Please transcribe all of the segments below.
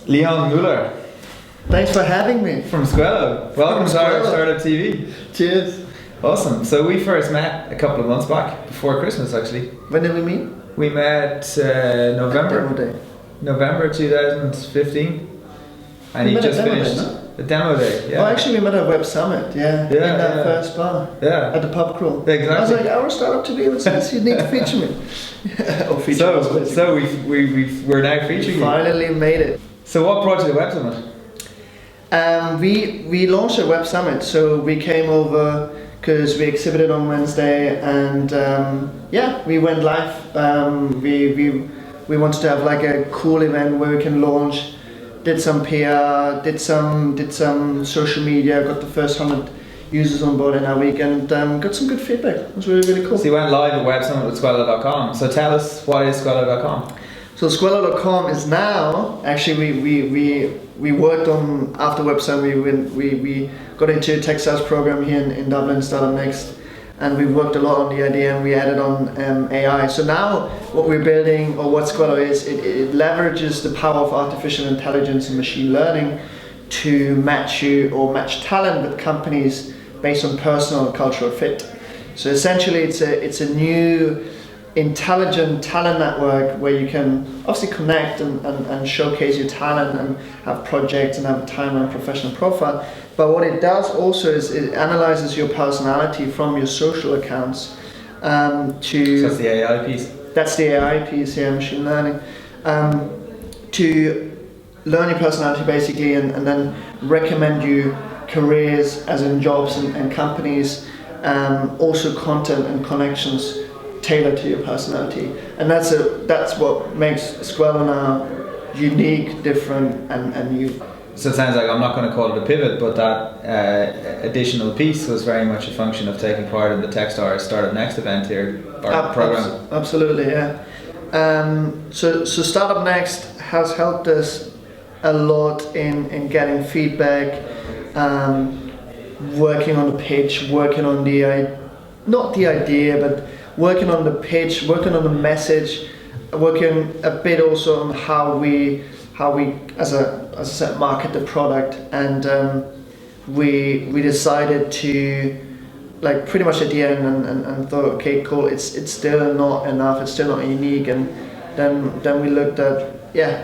Leon Mueller Thanks for having me. from Squelo. Welcome to IrishStartUpTV. Cheers. Awesome. So we first met a couple of months back, before Christmas actually. When did we meet? We met November 2015, and you just finished a demo day. Yeah. Oh, actually, we met at Web Summit. Yeah. In that first bar. Yeah. At the pub crawl. Exactly. I was like, IrishStartUpTV. What's this? You need to feature me. Or feature us, So we're now featuring you. Finally made it. So what brought you to Web Summit? We launched a Web Summit, so we came over because we exhibited on Wednesday, and we went live. We wanted to have like a cool event where we can launch. Did some PR, did some social media. Got the first 100 users on board in our week, and got some good feedback. It was really cool. So you went live at Web Summit with Squelo.com. So tell us, what is Squelo.com? So Squelo.com is now, actually we worked on, after Web Summit, we got into a tech sales program here in Dublin, Startup Next, and we worked a lot on the idea, and we added on AI. So now what we're building, or what Squelo is, it leverages the power of artificial intelligence and machine learning to match talent with companies based on personal and cultural fit. So essentially it's a new intelligent talent network where you can obviously connect and showcase your talent and have projects and have a timeline, professional profile. But what it does also is it analyzes your personality from your social accounts to... So that's the AI piece? That's the AI piece, yeah, machine learning. To learn your personality basically, and then recommend you careers, as in jobs and companies, also content and connections tailored to your personality. And that's what makes Squelo now unique, different, and new. So it sounds like, I'm not going to call it a pivot, but that additional piece was very much a function of taking part in the Techstars Startup Next event here, our program. Absolutely, yeah. So Startup Next has helped us a lot in getting feedback, working on the pitch, working on not the idea, but working on the pitch, working on the message, working a bit also on how we as I said, market the product, and we decided to, like, pretty much at the end and thought, okay, cool, it's still not enough, it's still not unique, and then we looked at,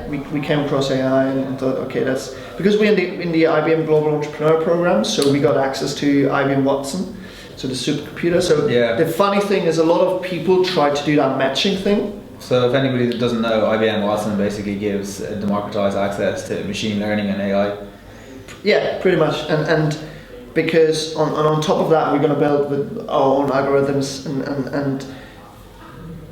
we came across AI and thought, okay, that's because we're in the IBM Global Entrepreneur Program, so we got access to IBM Watson, so the supercomputer. So the funny thing is, a lot of people try to do that matching thing. So if anybody that doesn't know, IBM Watson basically gives democratized access to machine learning and AI. Yeah, pretty much. And because on top of that, we're going to build with our own algorithms and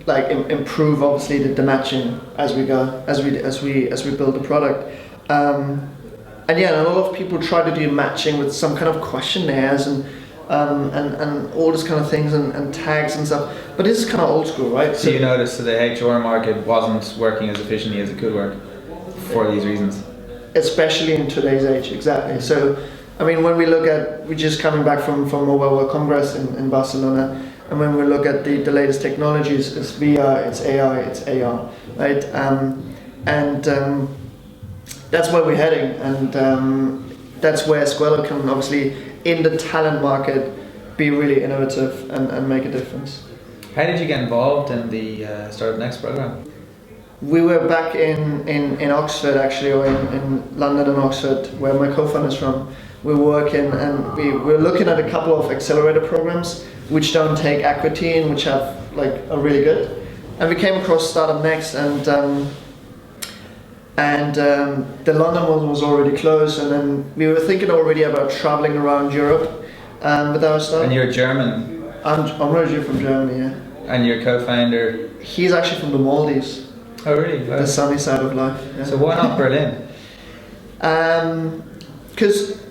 like improve obviously the matching as we go, as we build the product. And a lot of people try to do matching with some kind of questionnaires and all this kind of things and tags and stuff, but this is kind of old school, right? So you noticed that the HR market wasn't working as efficiently as it could work for these reasons, especially in today's age. Exactly. So I mean, when we look at, we're just coming back from Mobile World Congress in Barcelona, and when we look at the latest technologies, it's VR, it's AI, it's AR, right? That's where we're heading, and that's where Squelo can obviously, in the talent market, be really innovative and make a difference. How did you get involved in the Startup Next program? We were back in Oxford actually, or in London and Oxford, where my co-founder's from. We were working, and we were looking at a couple of accelerator programs which don't take equity and which are really good. And we came across Startup Next, and the London one was already closed, and then we were thinking already about traveling around Europe with our startup. And you're German? I'm originally from Germany, yeah. And your co-founder? He's actually from the Maldives. Oh really? The sunny side of life. Yeah. So why not Berlin? Because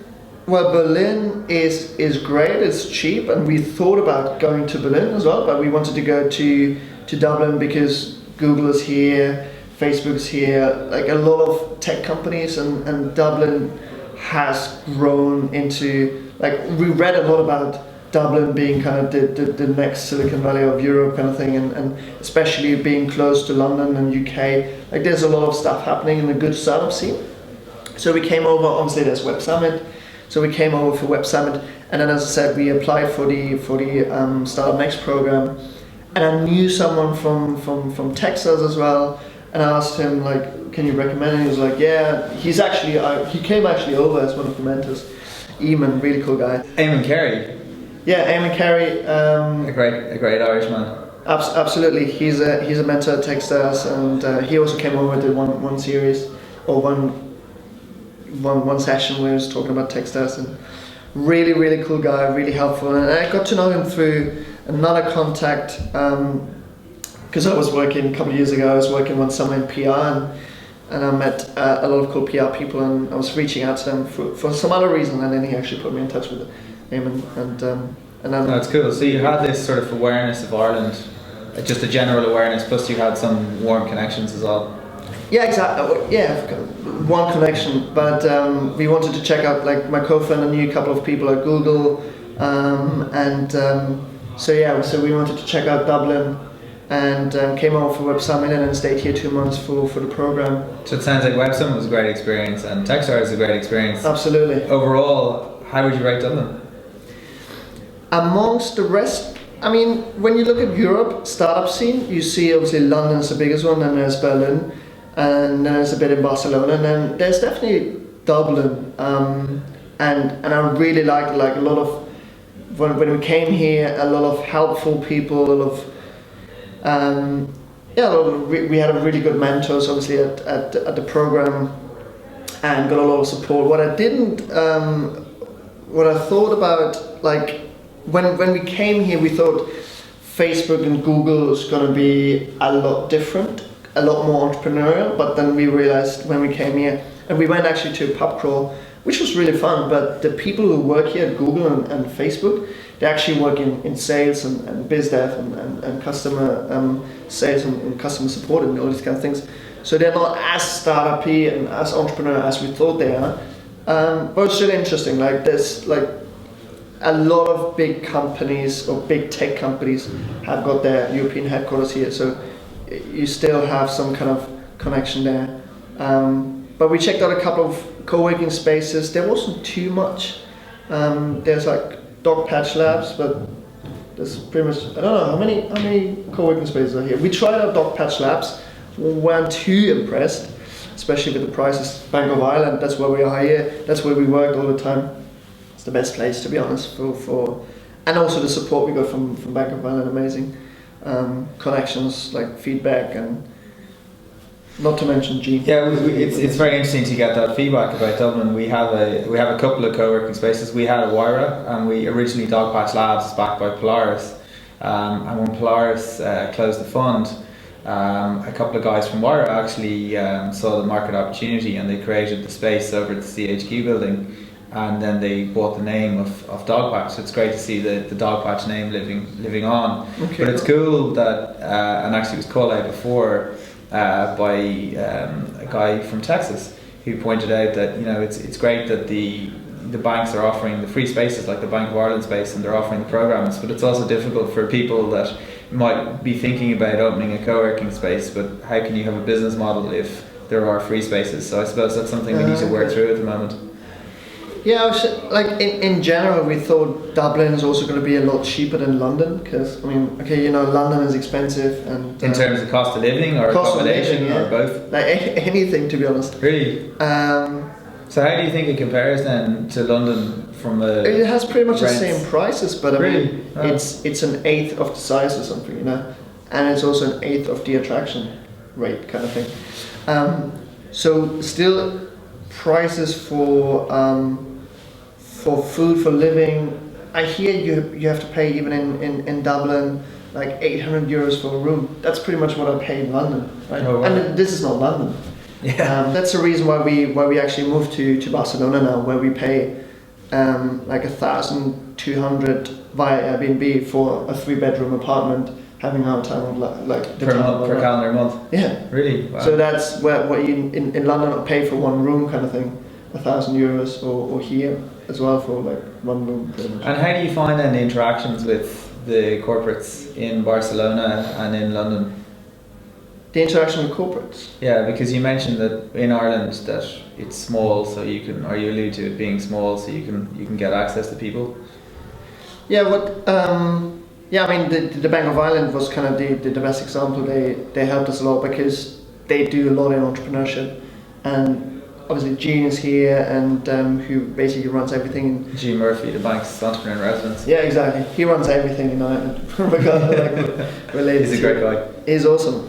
Berlin is great, it's cheap, and we thought about going to Berlin as well, but we wanted to go to Dublin because Google is here, Facebook's here, like a lot of tech companies, and Dublin has grown into, like, we read a lot about Dublin being kind of the next Silicon Valley of Europe kind of thing, and especially being close to London and UK. Like, there's a lot of stuff happening in the good startup scene. So we came over, obviously there's Web Summit, so we came over for Web Summit, and then as I said, we applied for the Startup Next program, and I knew someone from Texas as well, and I asked him like, can you recommend him? He was like, yeah, he came actually over as one of the mentors. Eamon, really cool guy. Eamon Carey. Yeah, Eamon Carey. A great Irishman. Absolutely, he's a mentor at Techstars, and he also came over to one series or one session where he was talking about Techstars, and really cool guy, really helpful. And I got to know him through another contact, because I was working a couple of years ago. I was working one summer in PR, and I met a lot of cool PR people, and I was reaching out to them for some other reason, and then he actually put me in touch with him, and then. That's cool. So you had this sort of awareness of Ireland, just a general awareness, plus you had some warm connections as well. Yeah, exactly. Yeah, one connection, but we wanted to check out, like my co-founder knew a couple of people at Google, so we wanted to check out Dublin, and came over for Web Summit, and then stayed here 2 months for the program. So it sounds like Web Summit was a great experience, and Techstars is a great experience. Absolutely. Overall, how would you rate Dublin? Amongst the rest, I mean, when you look at Europe startup scene, you see obviously London's the biggest one, then there's Berlin, and then there's a bit in Barcelona, and then there's definitely Dublin, and I really liked like a lot of when we came here, a lot of helpful people, a lot of we had a really good mentors obviously at the program, and got a lot of support. What I thought about, like when we came here, we thought Facebook and Google was going to be a lot different, a lot more entrepreneurial, but then we realized when we came here, and we went actually to a pub crawl, which was really fun, but the people who work here at Google and Facebook, they actually work in sales and biz dev and customer sales and customer support and all these kind of things. So they're not as startup-y and as entrepreneurial as we thought they are. But it's really interesting, like there's like a lot of big companies or big tech companies have got their European headquarters here, so you still have some kind of connection there. But we checked out a couple of co-working spaces. There wasn't too much. There's like Dog Patch Labs, but there's pretty much, I don't know how many co-working spaces are here. We tried out Dog Patch Labs, weren't too impressed, especially with the prices. Bank of Ireland, that's where we are here, that's where we worked all the time. It's the best place, to be honest, for and also the support we got from Bank of Ireland, amazing. Connections, like feedback, and not to mention Gene. Yeah, it's very interesting to get that feedback about Dublin. We have a couple of co-working spaces. We had a Wyra, and we originally Dogpatch Labs is backed by Polaris, and when Polaris closed the fund, a couple of guys from Wyra actually saw the market opportunity, and they created the space over at the CHQ building, and then they bought the name of Dogpatch. So it's great to see the Dogpatch name living on. Okay. But it's cool that, and actually it was called out before by a guy from Texas who pointed out that, you know, it's great that the banks are offering the free spaces like the Bank of Ireland space, and they're offering the programs, but it's also difficult for people that might be thinking about opening a co-working space, but how can you have a business model if there are free spaces? So I suppose that's something we need to work through at the moment. Yeah, like in general, we thought Dublin is also going to be a lot cheaper than London, because I mean, okay, you know, London is expensive, and in terms of cost of living or accommodation, yeah, or both, like anything, to be honest. Really. So how do you think it compares then to London from a? It has pretty much rents? the same prices, but I mean, it's an eighth of the size or something, you know, and it's also an eighth of the attraction rate kind of thing. So still prices for food, for living, I hear you have to pay even in Dublin like €800 for a room. That's pretty much what I pay in London, right? Oh, wow. And this is not London. Yeah. That's the reason why we actually moved to Barcelona now, where we pay like 1,200 via Airbnb for a 3-bedroom apartment, having our time of like per calendar month. Yeah. Really. Wow. So that's what you in London pay for one room kind of thing, €1,000, or here as well for like one room pretty much. And how do you find then the interactions with the corporates in Barcelona and in London? The interaction with corporates? Yeah, because you mentioned that in Ireland that it's small, so you can, or you allude to it being small, so you can get access to people. Yeah, I mean, the Bank of Ireland was kind of the best example. They helped us a lot because they do a lot in entrepreneurship, and obviously Gene is here, and who basically runs everything. Gene Murphy, the bank's entrepreneur in residence. Yeah, exactly. He runs everything in Ireland, related. He's a great guy. He's awesome.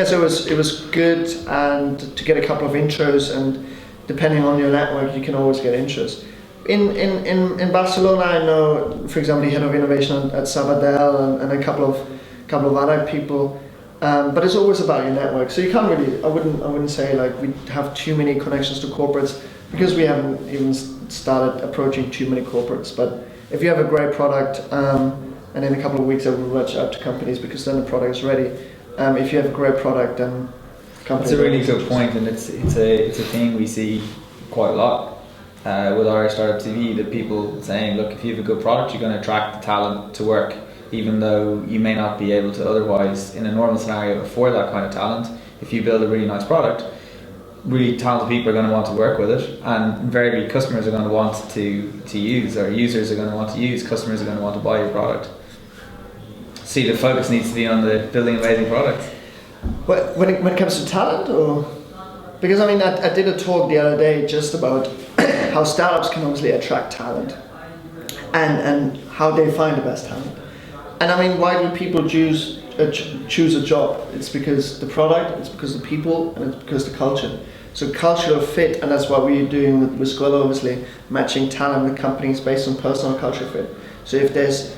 So it was good, and to get a couple of intros, and depending on your network, you can always get intros. In Barcelona, I know, for example, the head of innovation at Sabadell and a couple of other people. But it's always about your network. So you can't really. I wouldn't say like we have too many connections to corporates, because we haven't even started approaching too many corporates. But if you have a great product, and in a couple of weeks I will reach out to companies, because then the product is ready. If you have a great product, then companies. That's a really good point, and it's a thing we see quite a lot. With IrishStartUpTV, that people saying, look, if you have a good product, you're going to attract the talent to work, even though you may not be able to otherwise, in a normal scenario, afford that kind of talent. If you build a really nice product, really talented people are going to want to work with it, and invariably customers are going to want to use, or users are going to want to use, customers are going to want to buy your product. See, the focus needs to be on the building amazing products. When it comes to talent, or because I mean I did a talk the other day just about how startups can obviously attract talent, and how they find the best talent. And I mean, why do people choose a job? It's because the product, it's because the people, and it's because the culture. So cultural fit, and that's what we're doing with Squelo, obviously matching talent with companies based on personal culture fit. So if the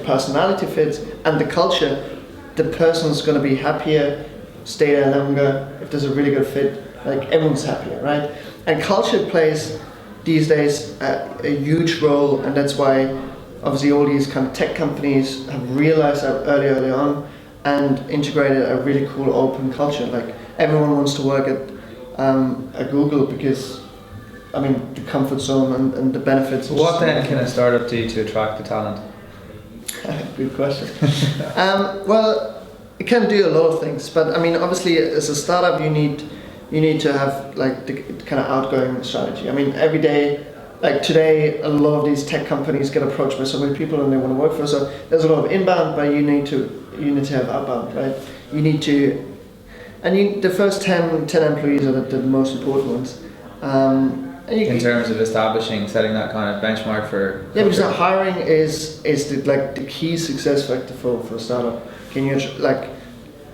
personality fits and the culture, the person's going to be happier, stay there longer. If there's a really good fit, like everyone's happier, right? And culture plays these days a huge role, and that's why obviously all these kind of tech companies have realized that early on, and integrated a really cool open culture. Like everyone wants to work at Google, because I mean the comfort zone and the benefits. What then can a startup do to attract the talent? Good question. Well, it can do a lot of things, but I mean obviously as a startup you need to have like the kind of outgoing strategy. I mean every day, like today, a lot of these tech companies get approached by so many people and they want to work for us. So there's a lot of inbound, but you need to have outbound, right? You need to, and the first 10 employees are the most important ones. In terms of setting that kind of benchmark for. Yeah, because hiring is the key success factor for a startup. Can you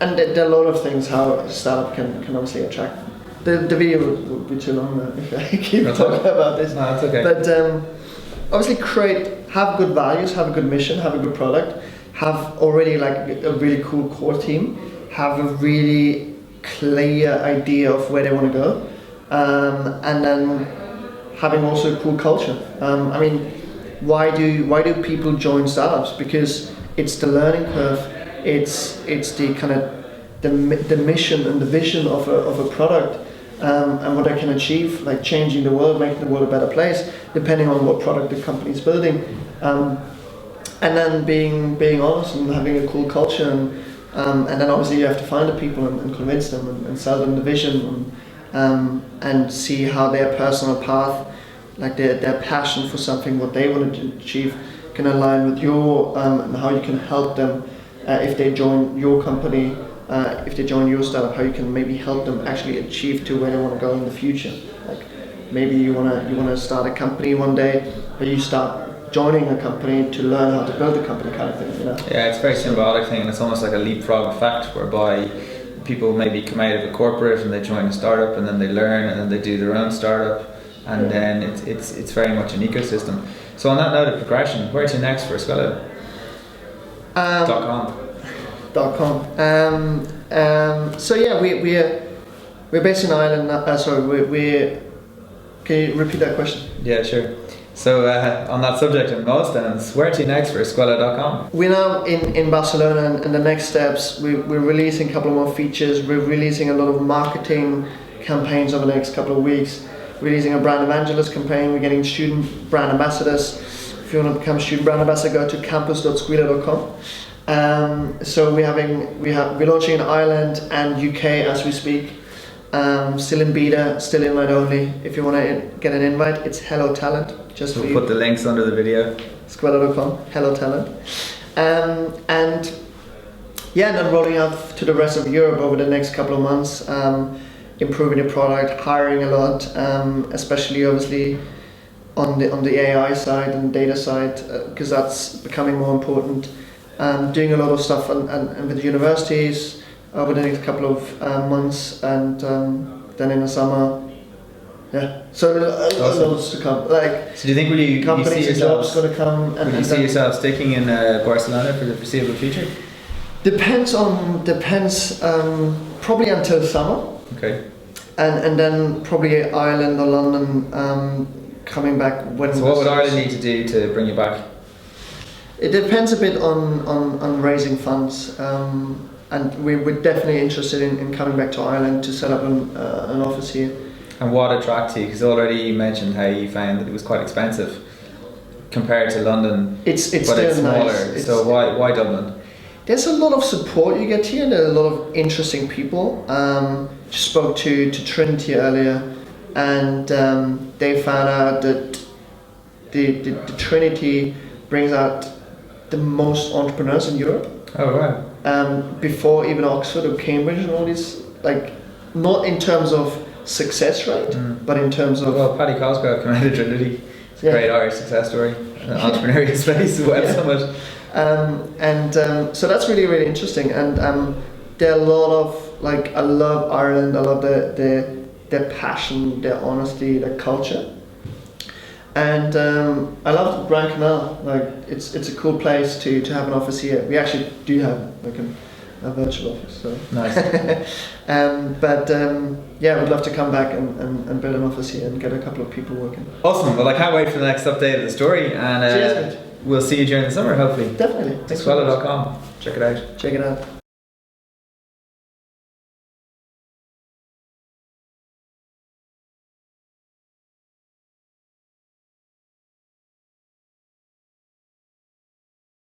and there are a lot of things how a startup can obviously attract. The video would be too long now if I keep talking about this. No, that's okay. But obviously have good values, have a good mission, have a good product, have already like a really cool core team, have a really clear idea of where they want to go, and then having also a cool culture. I mean, why do people join startups? Because it's the learning curve, it's the kind of the mission and the vision of a product, and what they can achieve, like changing the world, making the world a better place, depending on what product the company is building, and then being honest and having a cool culture, and then obviously you have to find the people and convince them and sell them the vision, and see how their personal path, like their passion for something, what they want to achieve, can align with your, and how you can help them if they join your company. If they join your startup, how you can maybe help them actually achieve to where they want to go in the future. Like maybe you wanna start a company one day, but you start joining a company to learn how to build a company, kind of thing. You know? Yeah, it's a very symbiotic thing, and it's almost like a leapfrog effect, whereby people maybe come out of a corporate and they join a startup, and then they learn, and then they do their own startup, and then it's very much an ecosystem. So on that note of progression, where to next for Squelo? .com. So yeah, we're based in Ireland. Can you repeat that question? Yeah, sure. So on that subject of milestones, where to next for Squelo.com? We're now in Barcelona, and the next steps, we're releasing a couple more features. We're releasing a lot of marketing campaigns over the next couple of weeks. Releasing a brand evangelist campaign. We're getting student brand ambassadors. If you want to become a student brand ambassador, go to campus.squelo.com. So we're launching in Ireland and UK as we speak. Still in beta, still invite only. If you want to get an invite, it's Hello Talent. Just We'll put the links under the video. Squelo.com, Hello Talent. And then rolling out to the rest of Europe over the next couple of months, improving the product, hiring a lot, especially obviously on the AI side and data side, because that's becoming more important. Doing a lot of stuff and with the universities over the next couple of months, and then in the summer, so loads to come. Like, so do you think will you companies see and jobs going to come? Will you see yourself sticking in Barcelona for the foreseeable future? Depends. Probably until summer. Okay. And then probably Ireland or London coming back when. So what would Ireland need to do to bring you back? It depends a bit on raising funds, and we're definitely interested in coming back to Ireland to set up an office here. And what attracts you? Because already you mentioned how you found that it was quite expensive compared to London. It's but still it's smaller. nice. So why Dublin? There's a lot of support you get here. There are a lot of interesting people. Just spoke to Trinity earlier, and they found out that the Trinity brings out the most entrepreneurs in Europe. Oh wow. Before even Oxford or Cambridge and all these, like, not in terms of success rate, but in terms of. Well, Paddy Cosgrove came out of Trinity. It's a great Irish success story. Entrepreneurial space, Web Summit. So that's really, really interesting. And there are a lot of, like, I love Ireland. I love their passion, their honesty, their culture. And I love Grand Canal. Like, it's a cool place to have an office here. We actually do have like a virtual office. So Nice. We'd love to come back and build an office here and get a couple of people working. Awesome. Well, I can't wait for the next update of the story, and Cheers, mate. we'll see you during the summer, hopefully. Definitely. Squelo.com. Check it out. Check it out.